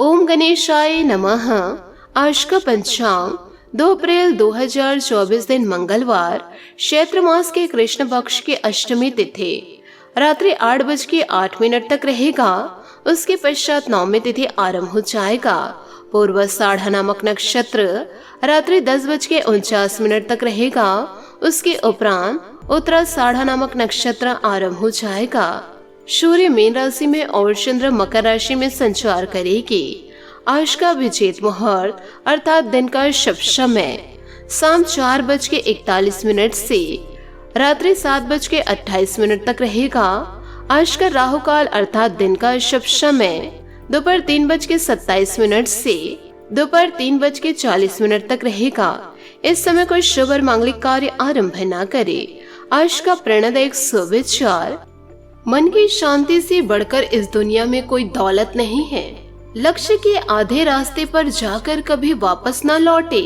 ओम गणेशाय नमः। आज का पंचांग 2 अप्रैल 2024 दिन मंगलवार, चैत्र मास के कृष्ण पक्ष की अष्टमी तिथि रात्रि 8:08 तक रहेगा। उसके पश्चात नवमी तिथि आरंभ हो जाएगा। पूर्व साढ़ा नामक नक्षत्र रात्रि 10:49 तक रहेगा। उसके उपरांत उत्तरा साढ़ा नामक नक्षत्र आरंभ हो जाएगा। सूर्य मीन राशि में और चंद्र मकर राशि में संचार करेगी। आज का विजेत मुहूर्त अर्थात दिन का शुभ समय शाम 4:41 से रात्रि 7:28 तक रहेगा। आज का राहु काल अर्थात दिन का शुभ समय दोपहर 3:27 से दोपहर 3:40 तक रहेगा। इस समय कोई शुभ और मांगलिक कार्य आरंभ न करे। आज का प्रणदायक शुभ विचार, मन की शांति से बढ़कर इस दुनिया में कोई दौलत नहीं है। लक्ष्य के आधे रास्ते पर जाकर कभी वापस न लौटे,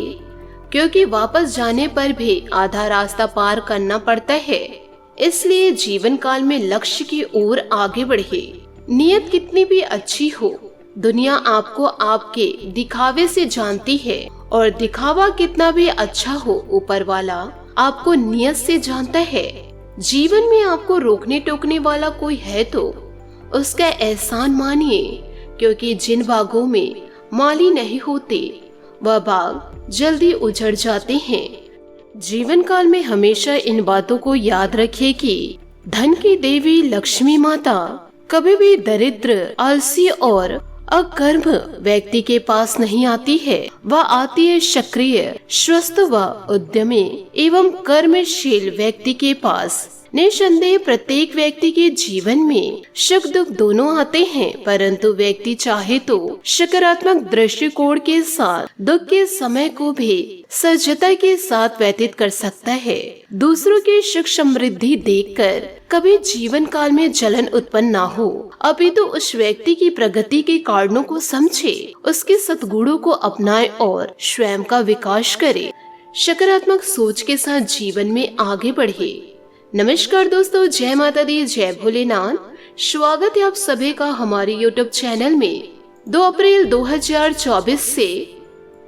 क्योंकि वापस जाने पर भी आधा रास्ता पार करना पड़ता है। इसलिए जीवन काल में लक्ष्य की ओर आगे बढ़े। नियत कितनी भी अच्छी हो, दुनिया आपको आपके दिखावे से जानती है, और दिखावा कितना भी अच्छा हो, ऊपर वाला आपको नियत से जानता है। जीवन में आपको रोकने टोकने वाला कोई है तो उसका एहसान मानिए, क्योंकि जिन बागों में माली नहीं होते वह बाग जल्दी उजड़ जाते हैं। जीवन काल में हमेशा इन बातों को याद रखिए कि धन की देवी लक्ष्मी माता कभी भी दरिद्र, आलसी और अकर्म व्यक्ति के पास नहीं आती है। वह आती है सक्रिय, स्वस्थ व उद्यमी एवं कर्मशील व्यक्ति के पास। निसंदेह प्रत्येक व्यक्ति के जीवन में सुख दुख दोनों आते हैं, परंतु व्यक्ति चाहे तो सकारात्मक दृष्टिकोण के साथ दुख के समय को भी सजगता के साथ व्यतीत कर सकता है। दूसरों की सुख समृद्धि देखकर कभी जीवन काल में जलन उत्पन्न ना हो, अपितु उस व्यक्ति की प्रगति के कारणों को समझे, उसके सद्गुणों को अपनाए और स्वयं का विकास करे। सकारात्मक सोच के साथ जीवन में आगे बढ़े। नमस्कार दोस्तों, जय माता दी, जय भोलेनाथ। स्वागत है आप सभी का हमारे YouTube चैनल में। 2 अप्रैल 2024 से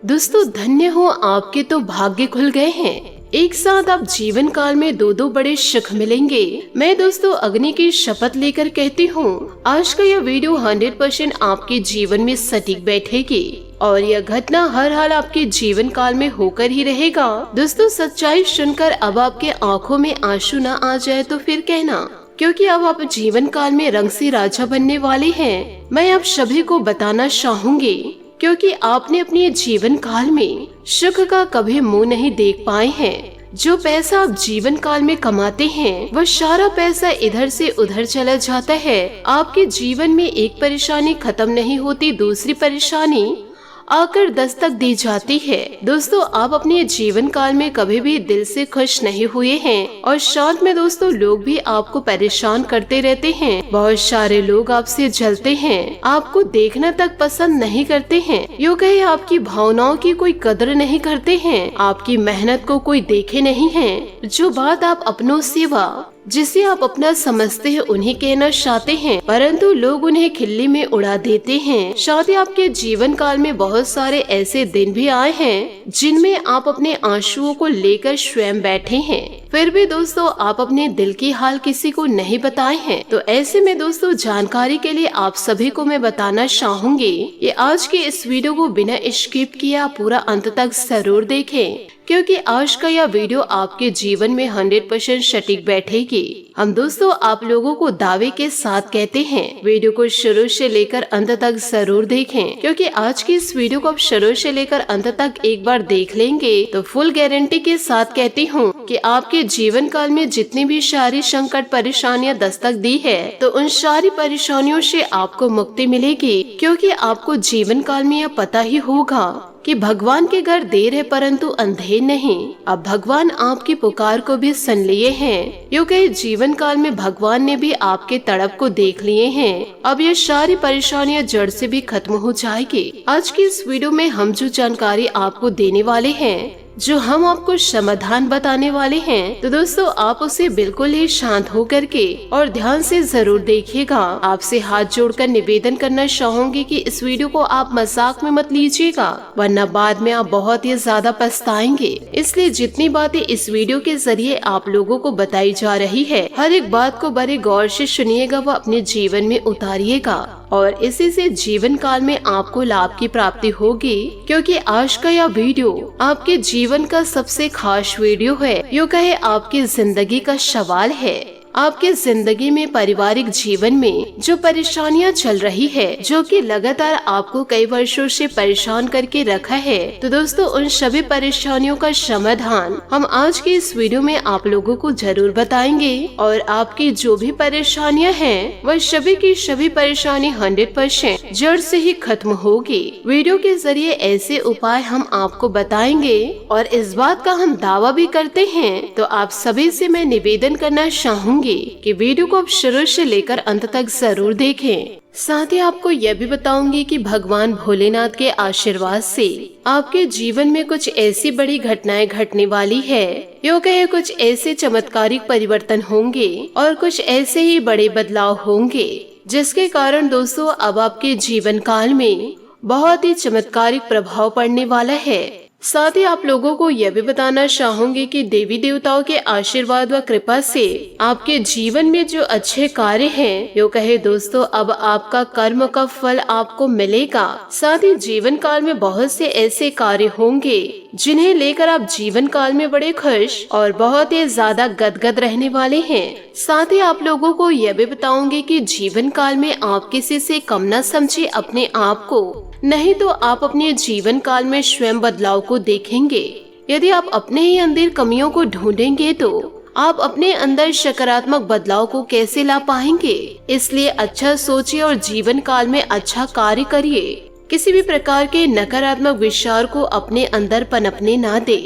दोस्तों धन्य हो आपके तो भाग्य खुल गए हैं। एक साथ आप जीवन काल में दो बड़े सुख मिलेंगे। मैं दोस्तों अग्नि की शपथ लेकर कहती हूँ, आज का यह वीडियो 100% आपके जीवन में सटीक बैठेगी और यह घटना हर हाल आपके जीवन काल में होकर ही रहेगा। दोस्तों सच्चाई सुनकर अब आपके आंखों में आंसू न आ जाए तो फिर कहना, क्योंकि अब आप जीवन काल में रंग से राजा बनने वाले हैं। मैं आप सभी को बताना चाहूंगी, क्योंकि आपने अपने जीवन काल में सुख का कभी मुंह नहीं देख पाए हैं। जो पैसा आप जीवन काल में कमाते हैं वह सारा पैसा इधर से उधर चला जाता है। आपके जीवन में एक परेशानी खत्म नहीं होती, दूसरी परेशानी आकर दस्तक दी जाती है। दोस्तों आप अपने जीवन काल में कभी भी दिल से खुश नहीं हुए हैं, और साथ में दोस्तों लोग भी आपको परेशान करते रहते हैं। बहुत सारे लोग आपसे जलते हैं, आपको देखना तक पसंद नहीं करते हैं। यूँ कहे आपकी भावनाओं की कोई कदर नहीं करते हैं, आपकी मेहनत को कोई देखे नहीं है। जो बात आप अपनों सेवा जिसे आप अपना समझते हैं उन्हें कहना चाहते हैं, परंतु लोग उन्हें खिल्ली में उड़ा देते हैं। साथ ही आपके जीवन काल में बहुत सारे ऐसे दिन भी आए हैं जिनमें आप अपने आंसुओं को लेकर स्वयं बैठे हैं, फिर भी दोस्तों आप अपने दिल की हाल किसी को नहीं बताए हैं। तो ऐसे में दोस्तों जानकारी के लिए आप सभी को मैं बताना चाहूंगी कि आज के इस वीडियो को बिना स्किप किए आप पूरा अंत तक जरूर देखें, क्योंकि आज का यह वीडियो आपके जीवन में 100% सटीक बैठेगी। हम दोस्तों आप लोगों को दावे के साथ कहते हैं, वीडियो को शुरू से लेकर अंत तक जरूर देखें, क्योंकि आज की इस वीडियो को आप शुरू से लेकर अंत तक एक बार देख लेंगे तो फुल गारंटी के साथ कहती हूँ कि आपके जीवन काल में जितनी भी सारी संकट परेशानियाँ दस्तक दी है, तो उन सारी परेशानियों से आपको मुक्ति मिलेगी। क्योंकि आपको जीवन काल में यह पता ही होगा कि भगवान के घर देर है परंतु अंधेर नहीं। अब भगवान आपकी पुकार को भी सुन लिए हैं, क्योंकि जीवन काल में भगवान ने भी आपके तड़प को देख लिए हैं। अब ये सारी परेशानियां जड़ से भी खत्म हो जाएगी। आज की इस वीडियो में हम जो जानकारी आपको देने वाले हैं जो हम आपको समाधान बताने वाले हैं, तो दोस्तों आप उसे बिल्कुल ही शांत होकर के और ध्यान से जरूर देखिएगा। आपसे हाथ जोड़कर निवेदन करना चाहूंगी कि इस वीडियो को आप मजाक में मत लीजिएगा, वरना बाद में आप बहुत ही ज्यादा पछताएंगे। इसलिए जितनी बातें इस वीडियो के जरिए आप लोगों को बताई जा रही है, हर एक बात को बड़े गौर से सुनिएगा व अपने जीवन में उतारिएगा और इसी से जीवन काल में आपको लाभ की प्राप्ति होगी। क्योंकि आज का यह वीडियो आपके जीवन का सबसे खास वीडियो है, यूँ कहे आपकी जिंदगी का सवाल है। आपके जिंदगी में पारिवारिक जीवन में जो परेशानियां चल रही है, जो कि लगातार आपको कई वर्षों से परेशान करके रखा है, तो दोस्तों उन सभी परेशानियों का समाधान हम आज के इस वीडियो में आप लोगों को जरूर बताएंगे। और आपकी जो भी परेशानियां हैं, वह सभी की सभी परेशानी 100% जड़ से ही खत्म होगी। वीडियो के जरिए ऐसे उपाय हम आपको बताएंगे और इस बात का हम दावा भी करते हैं। तो आप सभी से मैं निवेदन करना चाहूँगी कि वीडियो को आप शुरू से लेकर अंत तक जरूर देखें। साथ ही आपको यह भी बताऊंगी कि भगवान भोलेनाथ के आशीर्वाद से आपके जीवन में कुछ ऐसी बड़ी घटनाएं घटने वाली है, यूँ कहे कुछ ऐसे चमत्कारिक परिवर्तन होंगे और कुछ ऐसे ही बड़े बदलाव होंगे, जिसके कारण दोस्तों अब आपके जीवन काल में बहुत ही चमत्कारिक प्रभाव पड़ने वाला है। साथ ही आप लोगों को यह भी बताना चाहूंगी कि देवी देवताओं के आशीर्वाद व कृपा से आपके जीवन में जो अच्छे कार्य हैं, यूँ कहे दोस्तों अब आपका कर्म का फल आपको मिलेगा। साथ ही जीवन काल में बहुत से ऐसे कार्य होंगे जिन्हें लेकर आप जीवन काल में बड़े खुश और बहुत ही ज्यादा गदगद रहने वाले हैं। साथ ही आप लोगों को यह भी बताऊंगी कि जीवन काल में आप किसी से कम न समझे अपने आप को, नहीं तो आप अपने जीवन काल में स्वयं बदलाव को देखेंगे। यदि आप अपने ही अंदर कमियों को ढूंढेंगे तो आप अपने अंदर सकारात्मक बदलाव को कैसे ला पाएंगे। इसलिए अच्छा सोचिए और जीवन काल में अच्छा कार्य करिए। किसी भी प्रकार के नकारात्मक विचार को अपने अंदर पनपने ना दे,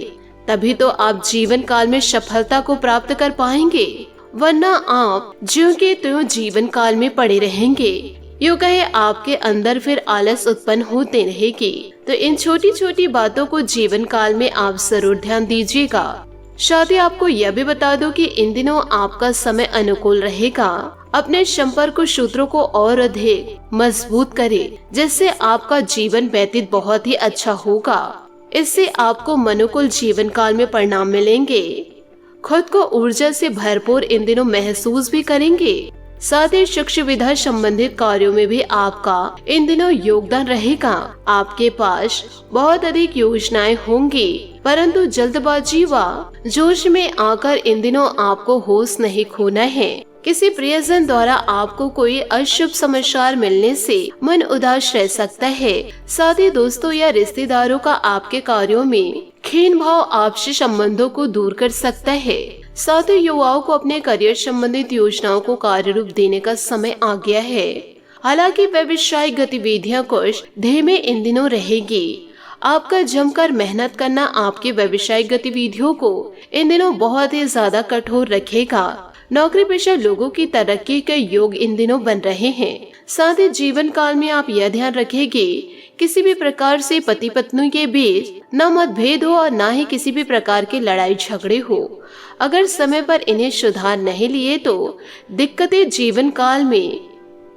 तभी तो आप जीवन काल में सफलता को प्राप्त कर पाएंगे, वरना आप ज्यों के त्यों जीवन काल में पड़े रहेंगे। यूँ कहे आपके अंदर फिर आलस उत्पन्न होते रहेगी। तो इन छोटी छोटी बातों को जीवन काल में आप जरूर ध्यान दीजिएगा। साथ ही आपको यह भी बता दो कि इन दिनों आपका समय अनुकूल रहेगा। अपने संपर्क सूत्रों को और अधिक मजबूत करें, जिससे आपका जीवन व्यतीत बहुत ही अच्छा होगा। इससे आपको अनुकूल जीवन काल में परिणाम मिलेंगे। खुद को ऊर्जा से भरपूर इन दिनों महसूस भी करेंगे। साथ ही शिक्षा विधा संबंधित कार्यों में भी आपका इन दिनों योगदान रहेगा। आपके पास बहुत अधिक योजनाएं होंगी, परंतु जल्दबाजी व जोश में आकर इन दिनों आपको होश नहीं खोना है। किसी प्रियजन द्वारा आपको कोई अशुभ समाचार मिलने से मन उदास रह सकता है। साथ ही दोस्तों या रिश्तेदारों का आपके कार्यों में खीन भाव आपसी संबंधों को दूर कर सकता है। साथ ही युवाओं को अपने करियर संबंधित योजनाओं को कार्य रूप देने का समय आ गया है। हालांकि व्यवसायिक गतिविधियां कुछ धीमे इन दिनों रहेगी। आपका जमकर मेहनत करना आपके व्यवसायिक गतिविधियों को इन दिनों बहुत ही ज्यादा कठोर रखेगा। नौकरी पेशा लोगों की तरक्की के योग इन दिनों बन रहे हैं। साथ ही जीवन काल में आप यह ध्यान रखेंगे, किसी भी प्रकार से पति पत्नी के बीच न मतभेद हो और न ही किसी भी प्रकार के लड़ाई झगड़े हो। अगर समय पर इन्हें सुधार नहीं लिए तो दिक्कतें जीवन काल में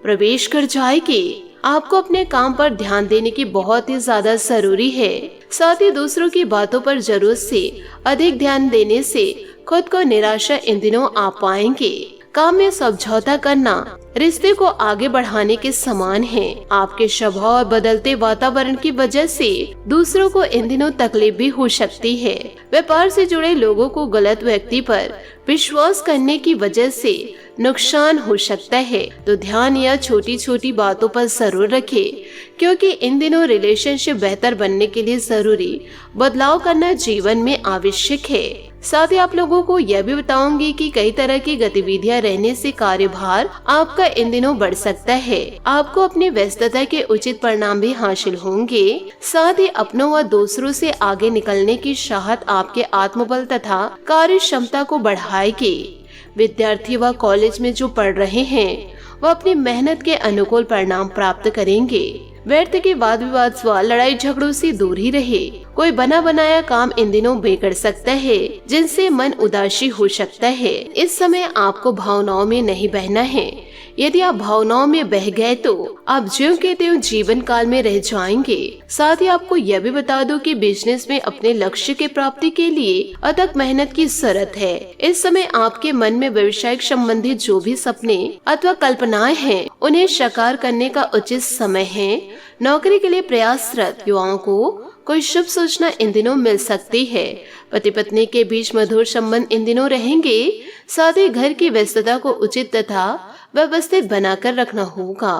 प्रवेश कर जाएगी। आपको अपने काम पर ध्यान देने की बहुत ही ज्यादा जरूरी है। साथ ही दूसरों की बातों पर जरूरत से अधिक ध्यान देने से खुद को निराशा इन दिनों आप पाएंगे। काम में समझौता करना रिश्ते को आगे बढ़ाने के समान है। आपके स्वभाव और बदलते वातावरण की वजह से दूसरों को इन दिनों तकलीफ भी हो सकती है। व्यापार से जुड़े लोगों को गलत व्यक्ति पर विश्वास करने की वजह से नुकसान हो सकता है। तो ध्यान यह छोटी छोटी बातों पर जरूर रखें, क्योंकि इन दिनों रिलेशनशिप बेहतर बनने के लिए जरूरी बदलाव करना जीवन में आवश्यक है। साथ ही आप लोगों को यह भी बताऊंगी कि कई तरह की गतिविधियां रहने से कार्यभार आपका इन दिनों बढ़ सकता है। आपको अपनी व्यस्तता के उचित परिणाम भी हासिल होंगे। साथ ही अपनों व दूसरों से आगे निकलने की चाहत आपके आत्मबल तथा कार्य क्षमता को बढ़ाएगी। विद्यार्थी व कॉलेज में जो पढ़ रहे हैं वह अपनी मेहनत के अनुकूल परिणाम प्राप्त करेंगे। व्यर्थ के वाद विवाद व लड़ाई झगड़ों से दूर ही रहे। कोई बना बनाया काम इन दिनों बिगड़ सकता है, जिनसे मन उदासी हो सकता है। इस समय आपको भावनाओं में नहीं बहना है। यदि आप भावनाओं में बह गए तो आप ज्यों के त्यों जीवन काल में रह जाएंगे। साथ ही आपको यह भी बता दूं कि बिजनेस में अपने लक्ष्य की प्राप्ति के लिए अथक मेहनत की जरूरत है। इस समय आपके मन में व्यवसायिक संबंधित जो भी सपने अथवा कल्पनाएं हैं, उन्हें साकार करने का उचित समय है। नौकरी के लिए प्रयासरत युवाओं को कोई शुभ सूचना इन दिनों मिल सकती है। पति पत्नी के बीच मधुर संबंध इन दिनों रहेंगे। साथ ही घर की व्यस्तता को उचित तथा व्यवस्थित बनाकर रखना होगा।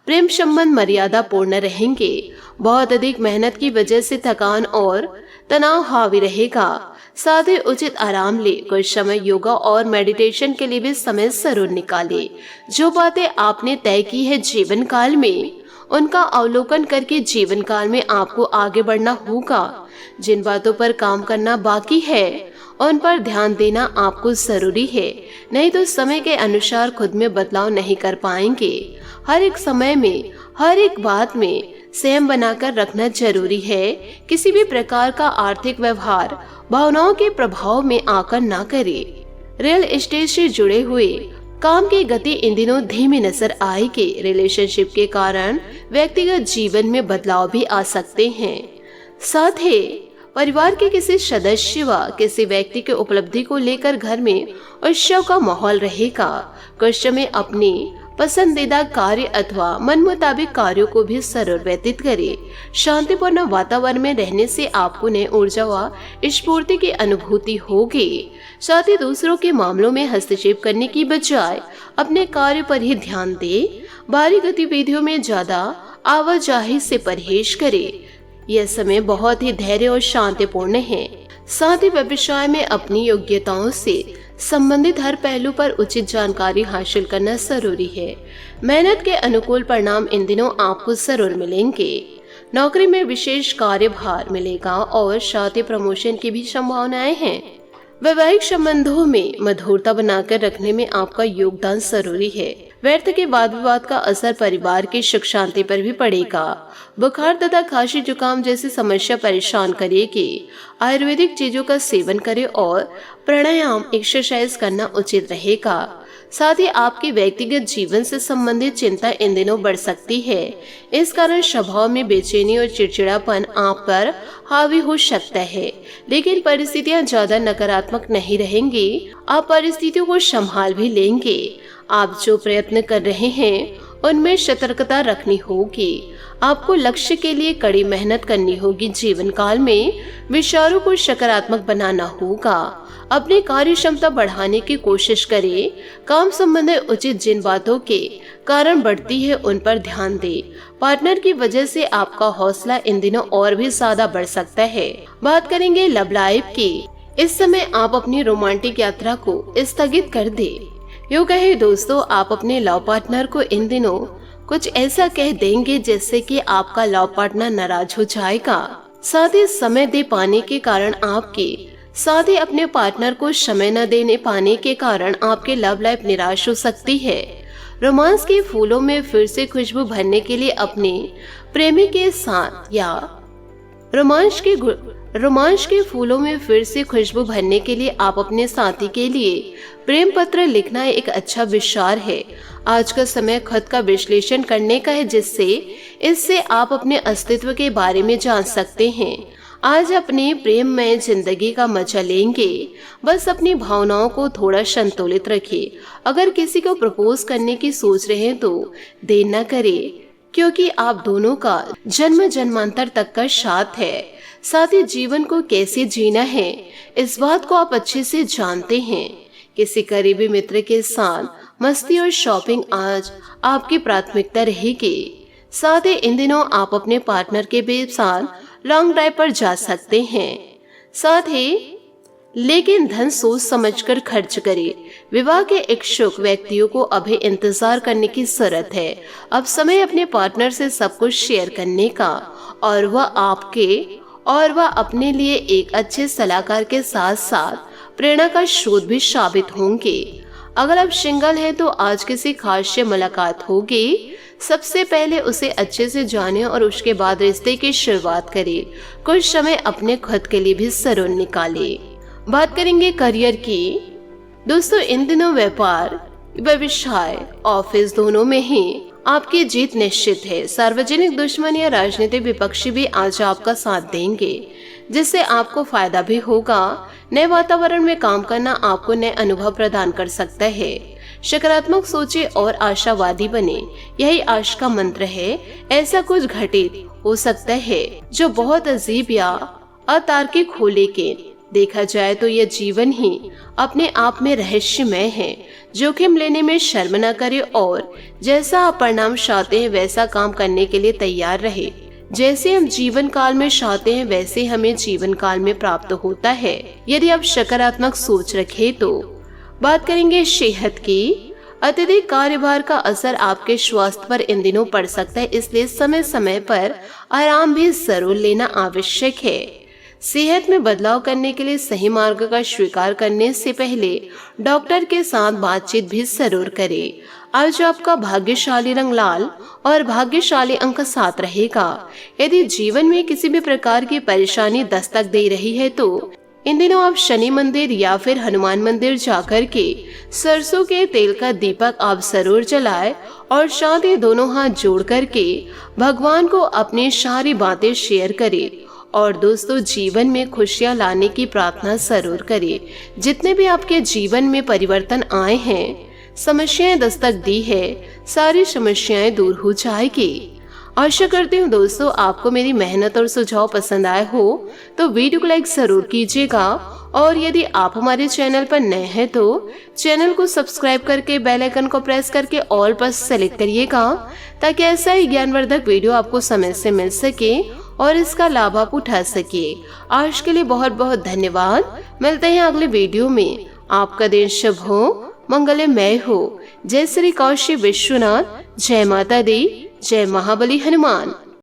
प्रेम संबंध मर्यादा पूर्ण रहेंगे। बहुत अधिक मेहनत की वजह से थकान और तनाव हावी रहेगा। साथ ही उचित आराम ले। कुछ समय योगा और मेडिटेशन के लिए भी समय जरूर निकाले। जो बातें आपने तय की है जीवन काल में, उनका अवलोकन करके जीवन काल में आपको आगे बढ़ना होगा। जिन बातों पर काम करना बाकी है, उन पर ध्यान देना आपको जरूरी है, नहीं तो समय के अनुसार खुद में बदलाव नहीं कर पाएंगे। हर एक समय में, हर एक बात में संयम बनाकर रखना जरूरी है। किसी भी प्रकार का आर्थिक व्यवहार भावनाओं के प्रभाव में आकर ना करे। रियल एस्टेट से जुड़े हुए काम की गति इन दिनों धीमी नजर आएगी। रिलेशनशिप के कारण व्यक्तिगत जीवन में बदलाव भी आ सकते हैं। साथ ही परिवार के किसी सदस्य व किसी व्यक्ति के उपलब्धि को लेकर घर में उत्सव का माहौल रहेगा। कुछ समय अपनी पसंदीदा कार्य अथवा मन मुताबिक कार्यों को भी जरूर व्यतीत करे। शांतिपूर्ण वातावरण में रहने से आपको नई ऊर्जा व स्फूर्ति की अनुभूति होगी। साथ ही दूसरों के मामलों में हस्तक्षेप करने की बजाय अपने कार्य पर ही ध्यान दे। बाहरी गतिविधियों में ज्यादा आवाजाही से परहेज करे। यह समय बहुत ही धैर्य और शांतिपूर्ण है। साथ ही व्यवसाय में अपनी योग्यताओं से संबंधित हर पहलू पर उचित जानकारी हासिल करना जरूरी है। मेहनत के अनुकूल परिणाम इन दिनों आपको जरूर मिलेंगे। नौकरी में विशेष कार्यभार मिलेगा और साथ ही प्रमोशन की भी संभावनाएं हैं। वैवाहिक संबंधों में मधुरता बनाकर रखने में आपका योगदान जरूरी है। व्यर्थ के वाद विवाद का असर परिवार की सुख शांति पर भी पड़ेगा। बुखार तथा खांसी जुकाम जैसी समस्या परेशान करेगी। आयुर्वेदिक चीजों का सेवन करें और प्राणायाम एक्सरसाइज करना उचित रहेगा। साथ ही आपके व्यक्तिगत जीवन से संबंधित चिंता इन दिनों बढ़ सकती है। इस कारण स्वभाव में बेचैनी और चिड़चिड़ापन आप पर हावी हो सकता है, लेकिन परिस्थितियां ज्यादा नकारात्मक नहीं रहेंगी। आप परिस्थितियों को संभाल भी लेंगे। आप जो प्रयत्न कर रहे हैं उनमें सतर्कता रखनी होगी। आपको लक्ष्य के लिए कड़ी मेहनत करनी होगी। जीवन काल में विचारों को सकारात्मक बनाना होगा। अपनी कार्य क्षमता बढ़ाने की कोशिश करें। काम संबंधी उचित जिन बातों के कारण बढ़ती है उन पर ध्यान दें। पार्टनर की वजह से आपका हौसला इन दिनों और भी ज्यादा बढ़ सकता है। बात करेंगे लव लाइफ की। इस समय आप अपनी रोमांटिक यात्रा को स्थगित कर दें। यूँ कहे दोस्तों, आप अपने लव पार्टनर को इन दिनों कुछ ऐसा कह देंगे जिससे कि आपका लव पार्टनर नाराज हो जाएगा। साथ ही समय दे पाने के कारण अपने पार्टनर को समय न देने पाने के कारण आपके लव लाइफ निराश हो सकती है। रोमांस के फूलों में फिर से खुशबू भरने के लिए अपने प्रेमी के साथ या रोमांस के फूलों में फिर से खुशबू भरने के लिए आप अपने साथी के लिए प्रेम पत्र लिखना एक अच्छा विचार है। आज का समय खुद का विश्लेषण करने का है, इससे आप अपने अस्तित्व के बारे में जान सकते हैं। आज अपनी प्रेममय जिंदगी का मजा लेंगे। बस अपनी भावनाओं को थोड़ा संतुलित रखिए। अगर किसी को प्रपोज करने की सोच रहे हैं तो देर न करें, क्योंकि आप दोनों का जन्म जन्मांतर तक का साथ है। साथ ही जीवन को कैसे जीना है इस बात को आप अच्छे से जानते हैं। किसी करीबी मित्र के साथ मस्ती और शॉपिंग आज आपकी प्राथमिकता रहेगी। साथ ही इन दिनों आप अपने पार्टनर के साथ लॉन्ग ड्राइव पर जा सकते हैं। साथ ही लेकिन धन सोच समझकर खर्च करें। विवाह के इच्छुक व्यक्तियों को अभी इंतजार करने की जरूरत है। अब समय अपने पार्टनर से सब कुछ शेयर करने का और वह अपने लिए एक अच्छे सलाहकार के साथ साथ प्रेरणा का स्रोत भी साबित होंगे। अगर आप सिंगल हैं तो आज किसी खास से मुलाकात होगी। सबसे पहले उसे अच्छे से जाने और उसके बाद रिश्ते की शुरुआत करें। कुछ समय अपने खुद के लिए भी जरूर निकाले। बात करेंगे करियर की। दोस्तों, इन दिनों व्यापार, व्यवसाय, ऑफिस दोनों में ही आपकी जीत निश्चित है। सार्वजनिक दुश्मन या राजनीतिक विपक्षी भी आज आपका साथ देंगे, जिससे आपको फायदा भी होगा। नए वातावरण में काम करना आपको नए अनुभव प्रदान कर सकता है। सकारात्मक सोचे और आशावादी बने, यही आज का मंत्र है। ऐसा कुछ घटित हो सकता है जो बहुत अजीब या अतार्किक हो, लेकिन देखा जाए तो यह जीवन ही अपने आप में रहस्यमय है। जोखिम लेने में शर्म न करें और जैसा आप परिणाम चाहते हैं वैसा काम करने के लिए तैयार रहे। जैसे हम जीवन काल में चाहते हैं वैसे हमें जीवन काल में प्राप्त होता है, यदि आप सकारात्मक सोच रखें तो। बात करेंगे सेहत की। अत्यधिक कार्यभार का असर आपके स्वास्थ्य पर इन दिनों पड़ सकता है, इसलिए समय समय पर आराम भी जरूर लेना आवश्यक है। सेहत में बदलाव करने के लिए सही मार्ग का स्वीकार करने से पहले डॉक्टर के साथ बातचीत भी जरूर करें। आज आपका भाग्यशाली रंग लाल और भाग्यशाली अंक 7 रहेगा। यदि जीवन में किसी भी प्रकार की परेशानी दस्तक दे रही है तो इन दिनों आप शनि मंदिर या फिर हनुमान मंदिर जाकर के सरसों के तेल का दीपक आप जरूर जलाएं और साथ ही दोनों हाथ जोड़ करके भगवान को अपनी सारी बातें शेयर करें। और दोस्तों, जीवन में खुशियां लाने की प्रार्थना जरूर करें। जितने भी आपके जीवन में परिवर्तन आए हैं, समस्याएं दस्तक दी है, सारी समस्याएं दूर हो जाएगी। आशा करती हूँ दोस्तों आपको मेरी मेहनत और सुझाव पसंद आए हो तो वीडियो को लाइक जरूर कीजिएगा। और यदि आप हमारे चैनल पर नए हैं तो चैनल को सब्सक्राइब करके बेल आइकन को प्रेस करके ऑल पर सेलेक्ट करिएगा, ताकि ऐसा ही ज्ञानवर्धक वीडियो आपको समय से मिल सके और इसका लाभ आप उठा सके। आज के लिए बहुत बहुत धन्यवाद। मिलते हैं अगले वीडियो में। आपका दिन शुभ हो, मंगलमय हो। जय श्री काशी विश्वनाथ, जय माता दी, जय महाबली हनुमान।